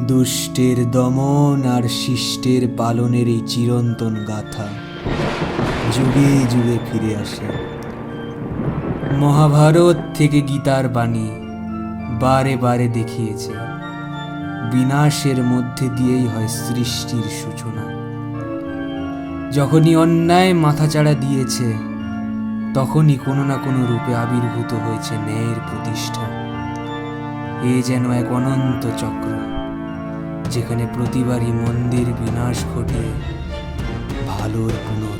দুষ্টের দমন আর শিষ্টের পালনের এই চিরন্তন গাথা যুগে যুগে ফিরে আসে। মহাভারত থেকে গীতার বাণী বারে বারে দেখিয়েছে, বিনাশের মধ্যে দিয়েই হয় সৃষ্টির সূচনা। যখনই অন্যায় মাথাচাড়া দিয়েছে, তখনই কোনো না কোনো রূপে আবির্ভূত হয়েছে ন্যায়ের প্রতিষ্ঠা। এ যেন এক অনন্ত চক্র, যেখানে প্রতিবারই মন্দের বিনাশ ঘটিয়ে ভালোর পুনর